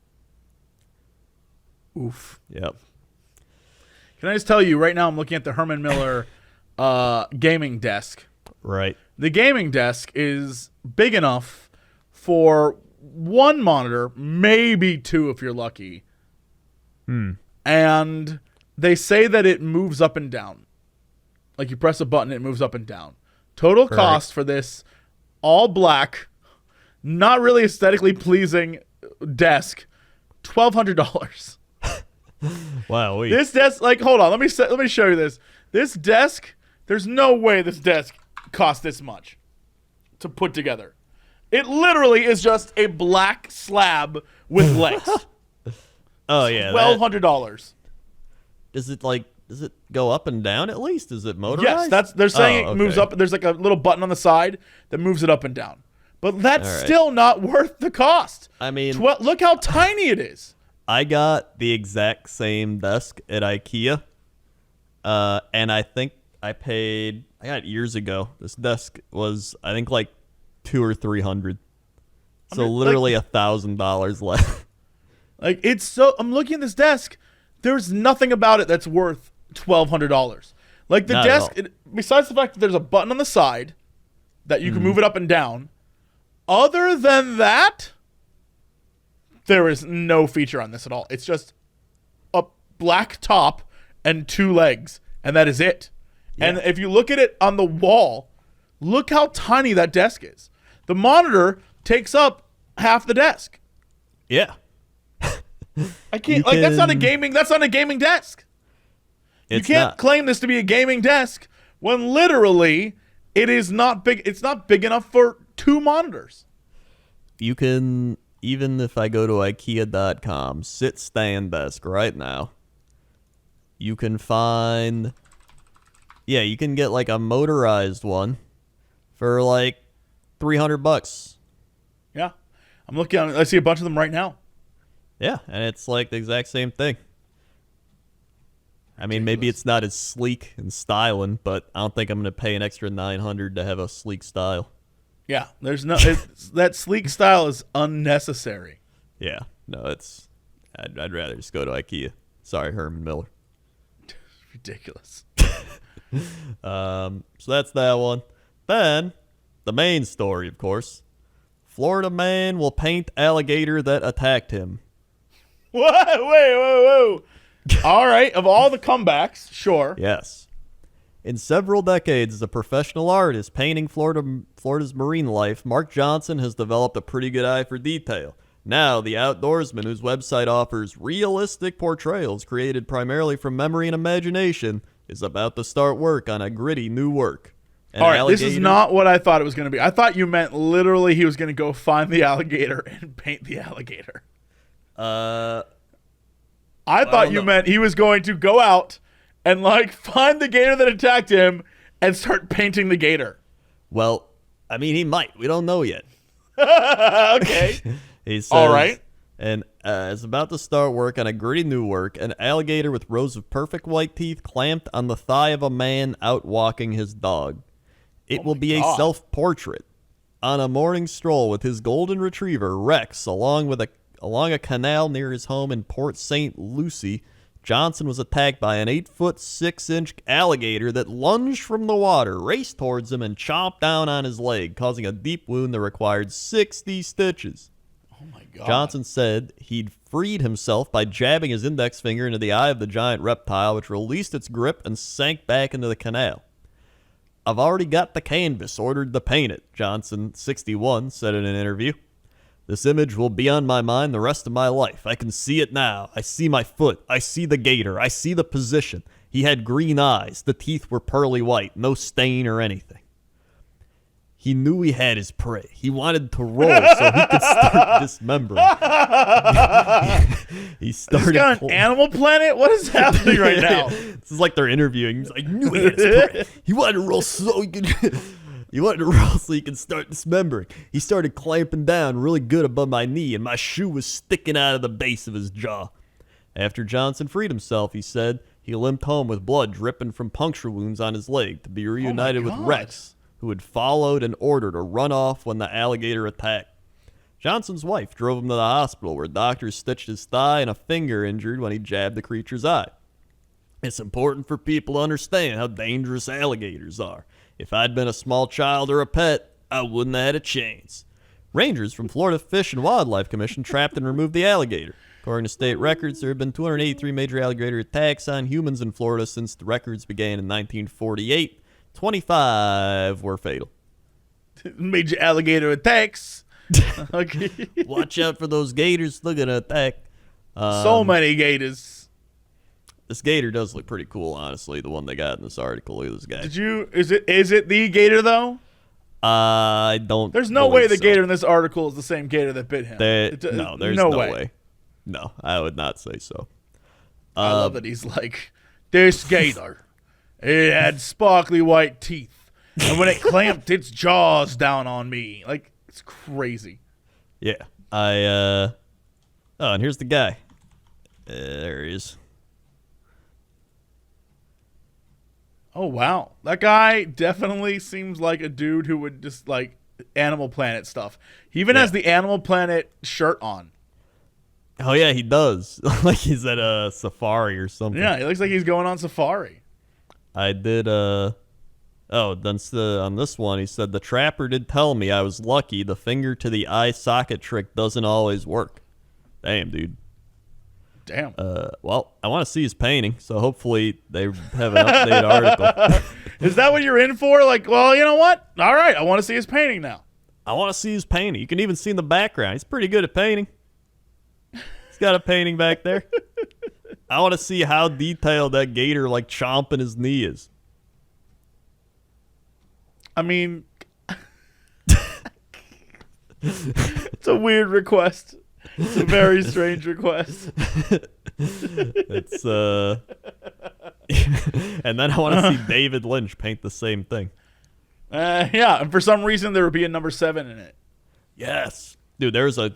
Oof. Yep. Can I just tell you, right now I'm looking at the Herman Miller gaming desk. Right. The gaming desk is big enough for one monitor, maybe two if you're lucky. And they say that it moves up and down. Like you press a button, it moves up and down. Total cost for this all black, not really aesthetically pleasing desk, $1,200. Wow. This desk, like, hold on, let me show you this. This desk, there's no way this desk cost this much to put together. It literally is just a black slab with legs. Oh yeah. $1,200. Does it go up and down at least? Is it motorized? Yes, they're saying it okay. moves up. There's like a little button on the side that moves it up and down. But that's All right. still not worth the cost. I mean, Look how tiny it is. I got the exact same desk at IKEA, and I think I got it years ago. This desk was, I think, like $200 or $300. So literally $1,000 less. Like, I'm looking at this desk. There's nothing about it that's worth $1,200. Like, the Not desk, at all. besides the fact that there's a button on the side that you can move it up and down, other than that, there is no feature on this at all. It's just a black top and 2 legs, and that is it. Yeah. And if you look at it on the wall, look how tiny that desk is. The monitor takes up half the desk. Yeah. I can't that's not a gaming desk. You can't claim this to be a gaming desk when literally it is not big. It's not big enough for 2 monitors. You can, even if I go to IKEA.com, sit stand desk right now, you can find, you can get like a motorized one for like $300. Yeah. I'm looking on it. I see a bunch of them right now. Yeah, and it's like the exact same thing. I mean, maybe it's not as sleek and styling, but I don't think I'm going to pay an extra $900 to have a sleek style. Yeah, there's no that sleek style is unnecessary. Yeah, no, I'd rather just go to IKEA. Sorry, Herman Miller. Ridiculous. So that's that one. Then the main story, of course. Florida man will paint alligator that attacked him. What? Whoa. All right, of all the comebacks, sure. Yes. In several decades as a professional artist painting Florida's marine life, Mark Johnson has developed a pretty good eye for detail. Now, the outdoorsman, whose website offers realistic portrayals created primarily from memory and imagination, is about to start work on a gritty new work. All right, this is not what I thought it was going to be. I thought you meant literally he was going to go find the alligator and paint the alligator. I thought you meant he was going to go out and like find the gator that attacked him and start painting the gator. Well, I mean, he might. We don't know yet. Okay. He says, all right. And is about to start work on a gritty new work, an alligator with rows of perfect white teeth clamped on the thigh of a man out walking his dog. It will be a self-portrait. On a morning stroll with his golden retriever, Rex, along a canal near his home in Port St. Lucie, Johnson was attacked by an 8-foot 6-inch alligator that lunged from the water, raced towards him, and chomped down on his leg, causing a deep wound that required 60 stitches. Oh my God. Johnson said he'd freed himself by jabbing his index finger into the eye of the giant reptile, which released its grip and sank back into the canal. I've already got the canvas ordered to paint it, Johnson, 61, said in an interview. This image will be on my mind the rest of my life. I can see it now. I see my foot. I see the gator. I see the position. He had green eyes. The teeth were pearly white. No stain or anything. He knew he had his prey. He wanted to roll so he could start dismembering. He started. Is this guy on Animal Planet? What is happening right now? This is like they're interviewing. He's like, knew he had his prey. He wanted to roll so he could. He wanted to roll so he could start dismembering. He started clamping down really good above my knee, and my shoe was sticking out of the base of his jaw. After Johnson freed himself, he said he limped home with blood dripping from puncture wounds on his leg to be reunited with Rex, who had followed an order to run off when the alligator attacked. Johnson's wife drove him to the hospital, where doctors stitched his thigh and a finger injured when he jabbed the creature's eye. It's important for people to understand how dangerous alligators are. If I'd been a small child or a pet, I wouldn't have had a chance. Rangers from Florida Fish and Wildlife Commission trapped and removed the alligator. According to state records, there have been 283 major alligator attacks on humans in Florida since the records began in 1948. 25 were fatal. Major alligator attacks. Okay. Watch out for those gators. They're going to attack. So many gators. This gator does look pretty cool, honestly, the one they got in this article. Look at this guy. Is it the gator, though? I don't. There's no way the gator in this article is the same gator that bit him. No, there's no way. No, I would not say so. I love that he's like, this gator, it had sparkly white teeth, and when it clamped its jaws down on me, like, It's crazy. Yeah. Oh, and here's the guy. There he is. Oh, wow. That guy definitely seems like a dude who would just like Animal Planet stuff. He even has the Animal Planet shirt on. Oh, yeah, he does. Like he's at a safari or something. Yeah, he looks like he's going on safari. I did, on this one, he said, the trapper did tell me I was lucky. The finger to the eye socket trick doesn't always work. Damn, dude. Damn. Well, I want to see his painting, so hopefully they have an updated article. Is that what you're in for? Like, well, you know what? All right, I want to see his painting now. I want to see his painting. You can even see in the background. He's pretty good at painting. He's got a painting back there. I want to see how detailed that gator, like, chomping his knee is. I mean, it's a weird request. It's a very strange request. It's and then I want to see David Lynch paint the same thing. Yeah, and for some reason there would be a number 7 in it. Yes, dude. To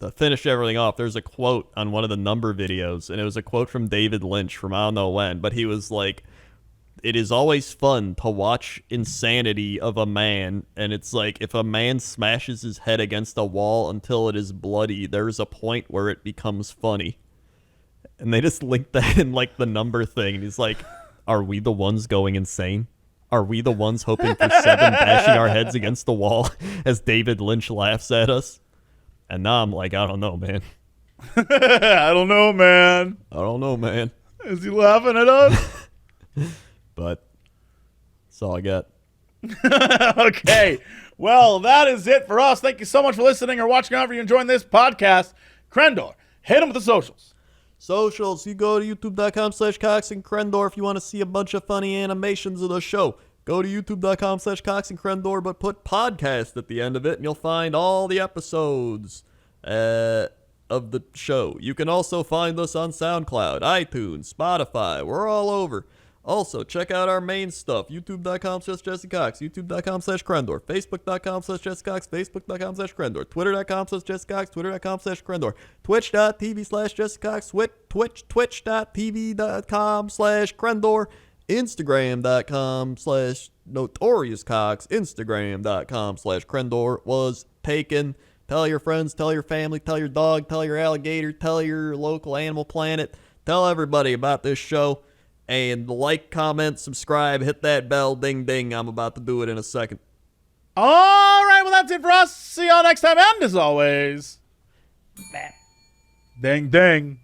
finish everything off, there's a quote on one of the number videos, and it was a quote from David Lynch from I don't know when, but he was like, "It is always fun to watch insanity of a man, and it's like if a man smashes his head against a wall until it is bloody, there's a point where it becomes funny." And they just linked that in like the number thing, and he's like, "Are we the ones going insane? Are we the ones hoping for 7 bashing our heads against the wall?" As David Lynch laughs at us. And now I'm like, I don't know, man. I don't know, man. I don't know, man. Is he laughing at us? But that's all I got. Okay. Well, that is it for us. Thank you so much for listening or watching. However you're enjoying this podcast. Crendor, hit him with the socials. Socials, you go to youtube.com/Cox and Crendor if you want to see a bunch of funny animations of the show. Go to youtube.com/Cox and Crendor, but put podcast at the end of it, and you'll find all the episodes of the show. You can also find us on SoundCloud, iTunes, Spotify. We're all over. Also, check out our main stuff, youtube.com/JesseCox, youtube.com/Crendor, facebook.com/JesseCox, facebook.com/Crendor, twitter.com/JesseCox, twitter.com/Crendor, twitch.tv/JesseCox, twitch.tv.com/Crendor, Instagram.com/NotoriousCox, Instagram.com/Crendor was taken. Tell your friends, tell your family, tell your dog, tell your alligator, tell your local Animal Planet, tell everybody about this show. And like, comment, subscribe, hit that bell, ding, ding. I'm about to do it in a second. All right, well, that's it for us. See y'all next time. And as always, ding, ding.